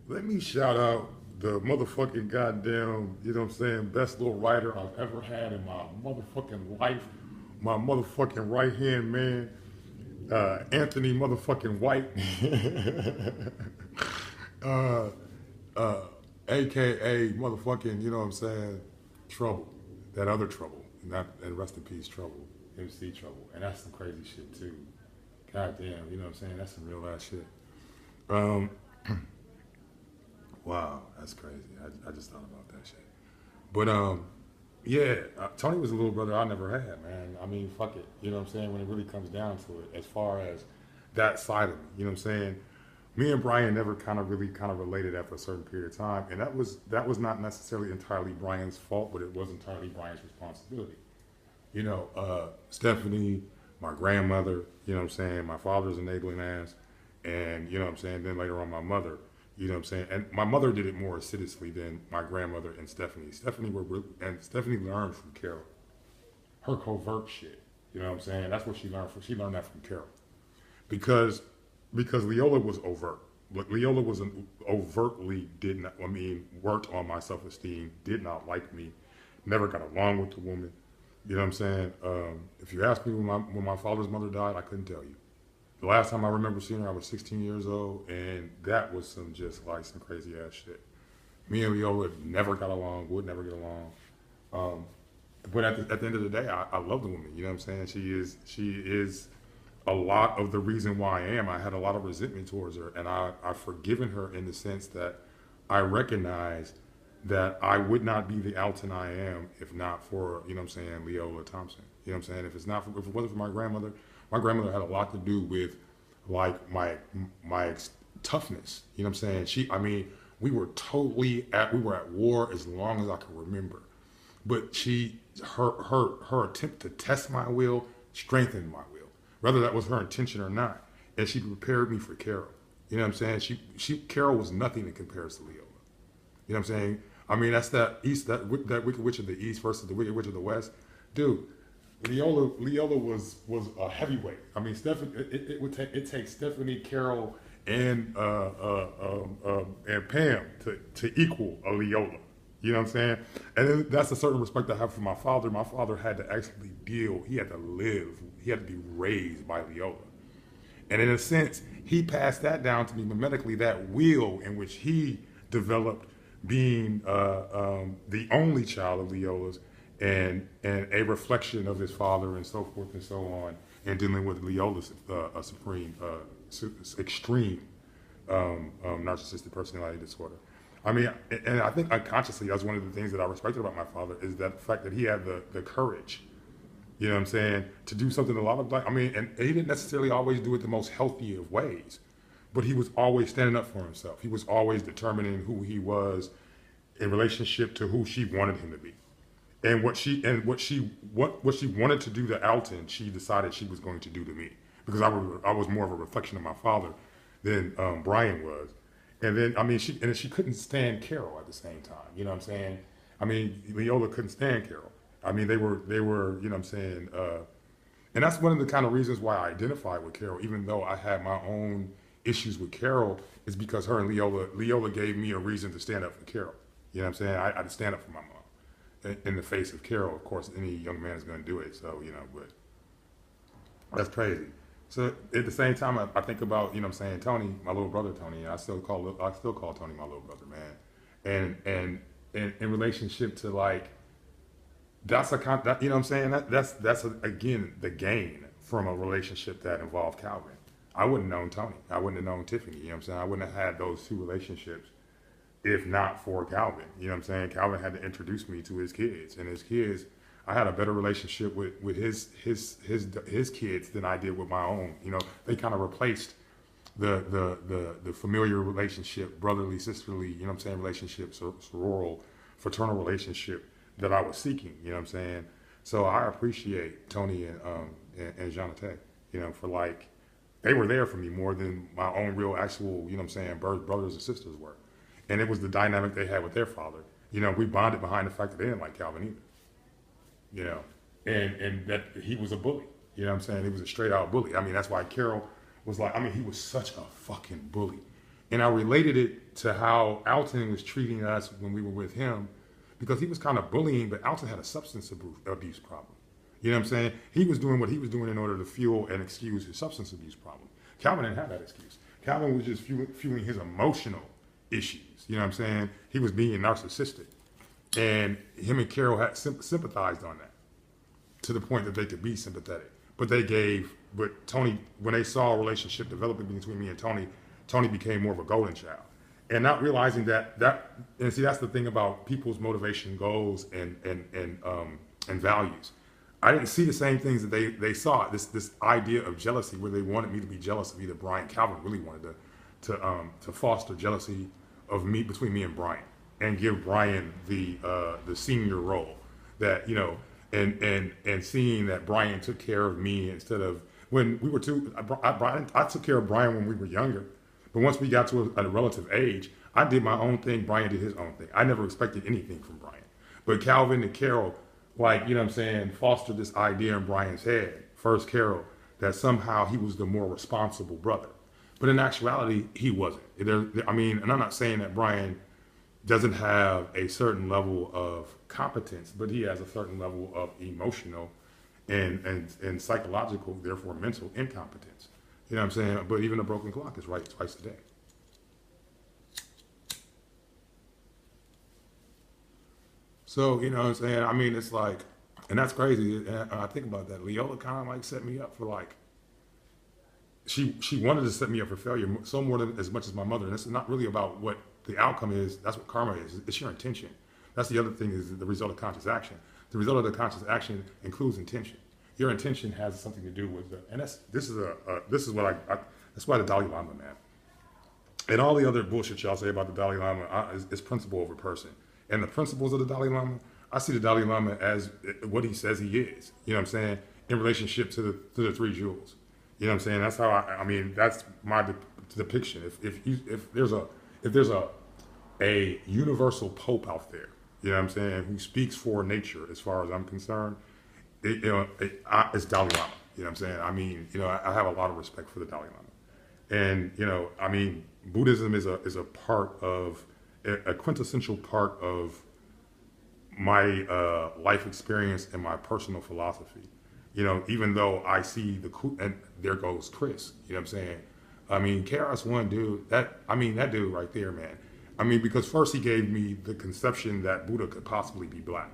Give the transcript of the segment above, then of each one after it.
Let me shout out the motherfucking goddamn, you know what I'm saying, best little writer I've ever had in my motherfucking life. My motherfucking right hand man, Anthony motherfucking White, uh, uh, aka motherfucking, you know what I'm saying, Trouble, that other Trouble, and rest in peace, Trouble, MC Trouble, and that's some crazy shit too. Goddamn, you know what I'm saying, that's some real ass shit. Um, wow, that's crazy. I just thought about that shit. But yeah, Tony was a little brother I never had, man. I mean, fuck it. You know what I'm saying? When it really comes down to it, as far as that side of me, you know what I'm saying? Me and Brian never kind of related after a certain period of time, and that was not necessarily entirely Brian's fault, but it was entirely Brian's responsibility. You know, Stephanie, my grandmother, you know what I'm saying, my father's enabling ass, and you know what I'm saying, then later on my mother, you know what I'm saying, and my mother did it more assiduously than my grandmother and Stephanie. Stephanie learned from Carol, her covert shit. You know what I'm saying? That's what she learned from. She learned that from Carol because Leola was overt. Leola was overtly did not. I mean, worked on my self esteem. Did not like me. Never got along with the woman. You know what I'm saying? If you ask me when my father's mother died, I couldn't tell you. The last time I remember seeing her, I was 16 years old, and that was some just like some crazy ass shit. Me and Leola never got along, would never get along. Um, but at the end of the day, I love the woman. You know what I'm saying? She is a lot of the reason why I am. I had a lot of resentment towards her, and I've forgiven her in the sense that I recognize that I would not be the Alton I am if not for, you know what I'm saying, Leola Thompson. You know what I'm saying? If it wasn't for my grandmother had a lot to do with like my toughness. You know what I'm saying? I mean, we were at war as long as I can remember. But her attempt to test my will strengthened my will, whether that was her intention or not. And she prepared me for Carol. You know what I'm saying? Carol was nothing in comparison to Leola. You know what I'm saying? I mean, that's that Wicked Witch of the East versus the Wicked Witch of the West, dude. Leola was a heavyweight. I mean, Stephanie. It takes Stephanie, Carol, and Pam to equal a Leola. You know what I'm saying? And then that's a certain respect I have for my father. My father had to actually deal. He had to live. He had to be raised by Leola. And in a sense, he passed that down to me mimetically, that will in which he developed being the only child of Leola's and a reflection of his father and so forth and so on, and dealing with Leola's supreme, extreme narcissistic personality disorder. I mean, and I think unconsciously, that's one of the things that I respected about my father is that the fact that he had the courage, you know what I'm saying, to do something a lot of I mean, and he didn't necessarily always do it the most healthy of ways, but he was always standing up for himself. He was always determining who he was in relationship to who she wanted him to be. And what she wanted to do to Alton, she decided she was going to do to me because I was more of a reflection of my father than Brian was. And then I mean she couldn't stand Carol at the same time. You know what I'm saying? I mean Leola couldn't stand Carol. I mean they were you know what I'm saying. And that's one of the kind of reasons why I identified with Carol, even though I had my own issues with Carol, is because her and Leola gave me a reason to stand up for Carol. You know what I'm saying? I had to stand up for my mom in the face of Carol. Of course, any young man is going to do it. So, you know, but that's crazy. So at the same time, I think about, you know what I'm saying, Tony, my little brother Tony. I still call Tony my little brother, man. And in relationship to like, that's that, you know what I'm saying? Again, the gain from a relationship that involved Calvin. I wouldn't have known Tony. I wouldn't have known Tiffany. You know what I'm saying? I wouldn't have had those two relationships if not for Calvin. You know what I'm saying? Calvin had to introduce me to his kids, and his kids, I had a better relationship with his kids than I did with my own. You know, they kind of replaced the familiar relationship, brotherly, sisterly, you know what I'm saying, relationship, sororal, fraternal relationship that I was seeking. You know what I'm saying? So I appreciate Tony and Jonathan, you know, for like, they were there for me more than my own real actual, you know what I'm saying, brothers and sisters were. And it was the dynamic they had with their father. You know, we bonded behind the fact that they didn't like Calvin either. You know, and that he was a bully. You know what I'm saying? He was a straight out bully. I mean, that's why Carol was like, I mean, he was such a fucking bully. And I related it to how Alton was treating us when we were with him, because he was kind of bullying, but Alton had a substance abuse problem. You know what I'm saying? He was doing what he was doing in order to fuel and excuse his substance abuse problem. Calvin didn't have that excuse. Calvin was just fueling his emotional issues. You know what I'm saying? He was being narcissistic. And him and Carol had sympathized on that to the point that they could be sympathetic. But Tony, when they saw a relationship developing between me and Tony, Tony became more of a golden child. And not realizing and see, that's the thing about people's motivation, goals, and values. I didn't see the same things that they saw. This idea of jealousy, where they wanted me to be jealous of either Brian. Calvin really wanted to foster jealousy of me, between me and Brian, and give Brian the senior role, that, you know, and seeing that Brian took care of me instead of when we were I took care of Brian when we were younger, but once we got to a relative age, I did my own thing. Brian did his own thing. I never expected anything from Brian, but Calvin and Carol, like, you know what I'm saying, fostered this idea in Brian's head, first Carol, that somehow he was the more responsible brother. But in actuality, he wasn't. I mean, and I'm not saying that Brian doesn't have a certain level of competence, but he has a certain level of emotional and psychological, therefore mental incompetence. You know what I'm saying? But even a broken clock is right twice a day. So, you know what I'm saying? I mean, it's like, and that's crazy. And I think about that. Leola kind of like set me up for, like, she wanted to set me up for failure, so more than as much as my mother. And it's not really about what the outcome is. That's what karma is. It's your intention. That's the other thing, is the result of conscious action. The result of the conscious action includes intention. Your intention has something to do with and that's why the Dalai Lama, man, and all the other bullshit y'all say about the Dalai Lama is principle over person. And the principles of the Dalai Lama, I see the Dalai Lama as what he says he is. You know what I'm saying? In relationship to the three jewels. You know what I'm saying? That's how I mean, that's my depiction. If there's a universal pope out there, you know what I'm saying, who speaks for nature, as far as I'm concerned, it's Dalai Lama. You know what I'm saying? I mean, you know, I have a lot of respect for the Dalai Lama. And, you know, I mean, Buddhism is a part of, a quintessential part of my life experience and my personal philosophy. You know, even though I see and there goes Chris, you know what I'm saying? I mean, KRS-One, dude, that dude right there, man. I mean, because first he gave me the conception that Buddha could possibly be black.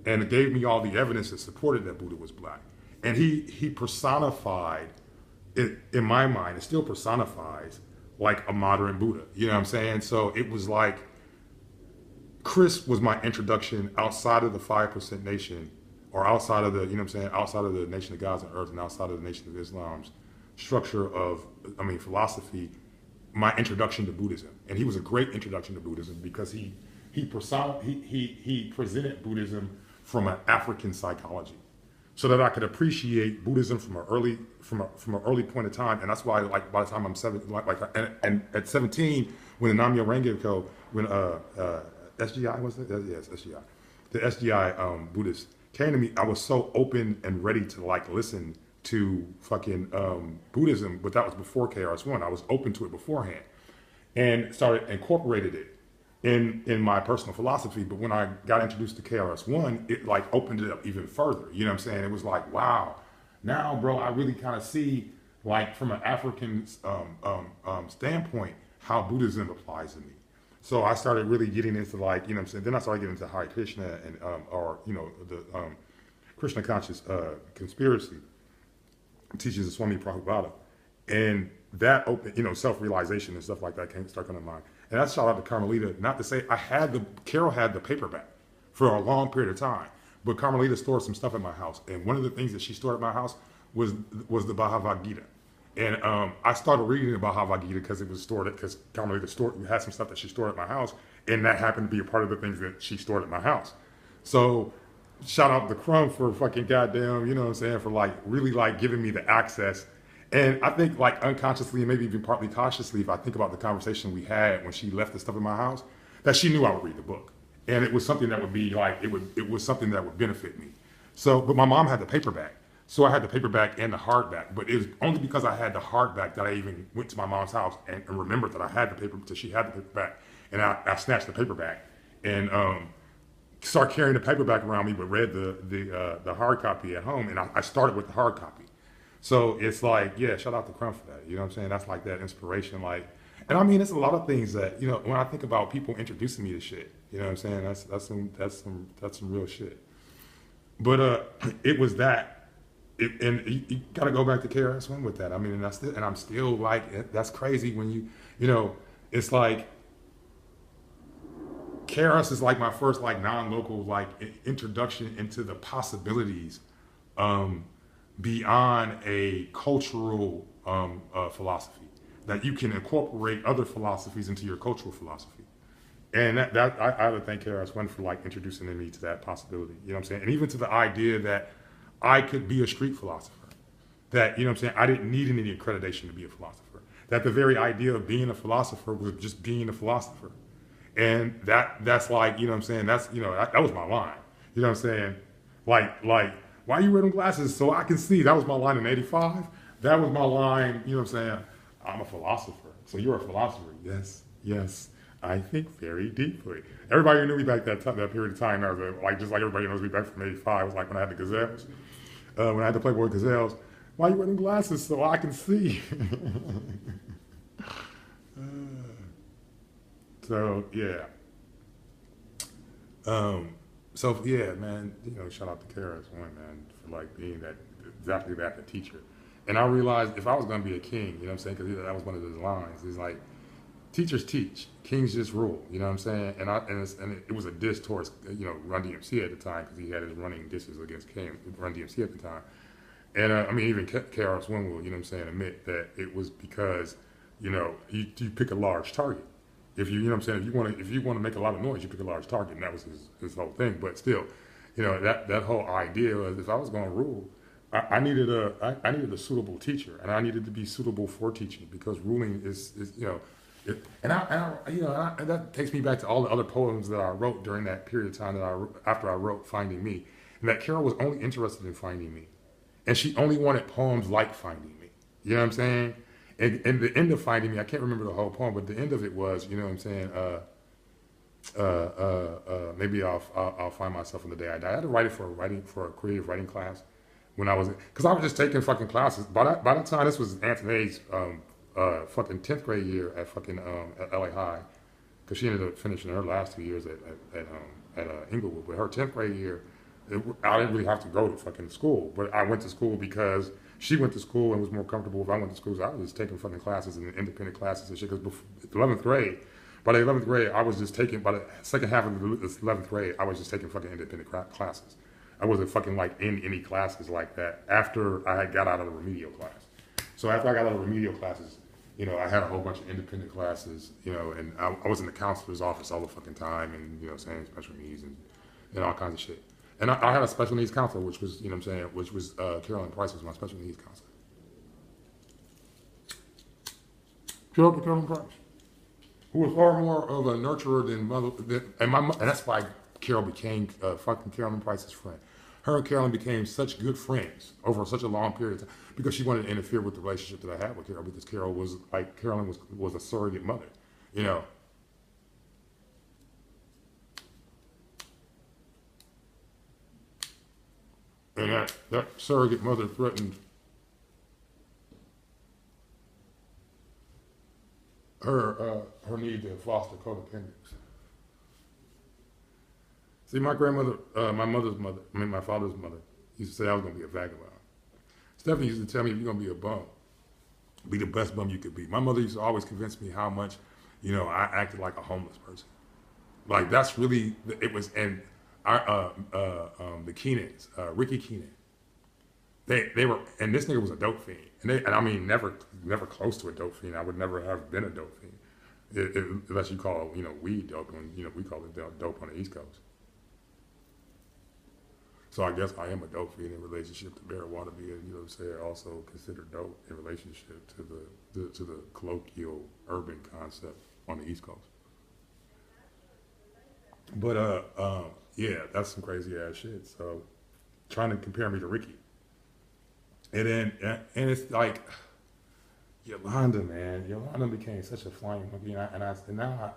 And it gave me all the evidence that supported that Buddha was black. And he personified, it, in my mind, it still personifies like a modern Buddha. You know what I'm saying? So it was like, Chris was my introduction outside of the 5% nation, or outside of the, you know what I'm saying, outside of the Nation of Gods and Earth, and outside of the Nation of Islam's structure of, philosophy, my introduction to Buddhism. And he was a great introduction to Buddhism, because he presented Buddhism from an African psychology, so that I could appreciate Buddhism from an early point of time. And that's why, like, by the time I'm 7, and at 17, when the Namyo Renge-kyo, when SGI was it? Yes, SGI. The SGI Buddhists came to me, I was so open and ready to, like, listen to fucking Buddhism, but that was before KRS-One. I was open to it beforehand, and started incorporated it in my personal philosophy. But when I got introduced to KRS-One, it, like, opened it up even further. You know what I'm saying? It was like, wow, now, bro, I really kind of see, like, from an African standpoint, how Buddhism applies to me. So I started really getting into, like, you know what I'm saying? Then I started getting into Hare Krishna and, or, you know, the Krishna conscious conspiracy teachings of Swami Prabhupada. And that opened, you know, self-realization and stuff like that start coming to mind. And that's shout out to Carmelita. Not to say, Carol had the paperback for a long period of time, but Carmelita stored some stuff at my house. And one of the things that she stored at my house was the Bhagavad Gita. And I started reading the Bhagavad Gita because it was stored, because Carmelita had some stuff that she stored at my house, and that happened to be a part of the things that she stored at my house. So shout out to Crumb for fucking goddamn, you know what I'm saying, for, like, really, like, giving me the access. And I think, like, unconsciously and maybe even partly consciously, if I think about the conversation we had when she left the stuff in my house, that she knew I would read the book. And it was something that would be like, it was something that would benefit me. So, but my mom had the paperback. So I had the paperback and the hardback, but it was only because I had the hardback that I even went to my mom's house and remembered that I had the paper, that she had the paperback, and I snatched the paperback and started carrying the paperback around me, but read the hard copy at home, and I started with the hard copy. So it's like, yeah, shout out to Crumb for that. You know what I'm saying? That's like that inspiration, like, and I mean, it's a lot of things that when I think about people introducing me to shit. You know what I'm saying? That's some real shit. But it was that, and you got to go back to KRS-One with that. I mean, and I'm still like, that's crazy when it's like KRS is like my first like non-local like introduction into the possibilities um, beyond a cultural philosophy, that you can incorporate other philosophies into your cultural philosophy. And I would thank KRS-One for like introducing me to that possibility. You know what I'm saying? And even to the idea that I could be a street philosopher. That, you know what I'm saying, I didn't need any accreditation to be a philosopher. That the very idea of being a philosopher was just being a philosopher. And that's like, you know what I'm saying, that was my line. You know what I'm saying? Like, why you wear them glasses? So I can see. That was my line in '85. That was my line, you know what I'm saying? I'm a philosopher. So you're a philosopher. Yes, yes. I think very deeply. Everybody who knew me back that period of time knows that, like, just like everybody knows me back from '85, was like when I had the Gazelles, when I had the Playboy Gazelles. Why you wearing glasses? So I can see. So yeah. Um, so yeah, man. Shout out to KRS-One, man, for like being that, exactly that, the teacher. And I realized if I was gonna be a king, you know what I'm saying, because that was one of his lines. He's like, teachers teach, kings just rule. You know what I'm saying? And it was a diss towards Run DMC at the time, because he had his running disses against Run DMC at the time. And I mean, even KRS-One will, you know what I'm saying, admit that it was because you pick a large target. If you know what I'm saying, if you want to make a lot of noise, you pick a large target, and that was his whole thing. But still, that whole idea was, if I was going to rule, I needed a suitable teacher, and I needed to be suitable for teaching, because ruling is and that takes me back to all the other poems that I wrote during that period of time after I wrote Finding Me, and that Carol was only interested in finding me, and she only wanted poems like Finding Me. You know what I'm saying? And the end of Finding Me, I can't remember the whole poem, but the end of it was, you know what I'm saying? Maybe I'll find myself on the day I die. I had to write it for a creative writing class when I was, because I was just taking fucking classes. By that time, this was Antoinette's fucking 10th grade year at fucking at LA High, because she ended up finishing her last 2 years at Inglewood. But her 10th grade year, I didn't really have to go to fucking school, but I went to school because she went to school and was more comfortable if I went to school. So I was just taking fucking classes and independent classes and shit. Because before 11th grade, by the 11th grade, I was just taking, by the second half of the 11th grade, I was just taking fucking independent classes. I wasn't fucking like in any classes like that after I had got out of the remedial class. So after I got out of remedial classes, I had a whole bunch of independent classes, and I was in the counselor's office all the fucking time, and, saying special needs and all kinds of shit. And I had a special needs counselor, which was, which was Carolyn Price was my special needs counselor. Carolyn Price, who was far more of a nurturer than mother, and that's why Carol became fucking Carolyn Price's friend. Her and Carolyn became such good friends over such a long period of time, because she wanted to interfere with the relationship that I had with Carol, because Carolyn was a surrogate mother, And that surrogate mother threatened her need to foster codependence. See, my grandmother, my father's mother, used to say I was going to be a vagabond. Stephanie used to tell me, if you're going to be a bum, be the best bum you could be. My mother used to always convince me how much, I acted like a homeless person. Like, that's really, it was, and the Keenans, Ricky Keenan, they were, and this nigga was a dope fiend, and I mean, never close to a dope fiend. I would never have been a dope fiend, unless you call weed dope, when we call it dope on the East Coast. So I guess I am a dope fiend in relationship to marijuana being, also considered dope in relationship to the colloquial urban concept on the East Coast. But yeah, that's some crazy ass shit. So trying to compare me to Ricky, And then, and it's like, Yolanda, man, Yolanda became such a flying monkey, and now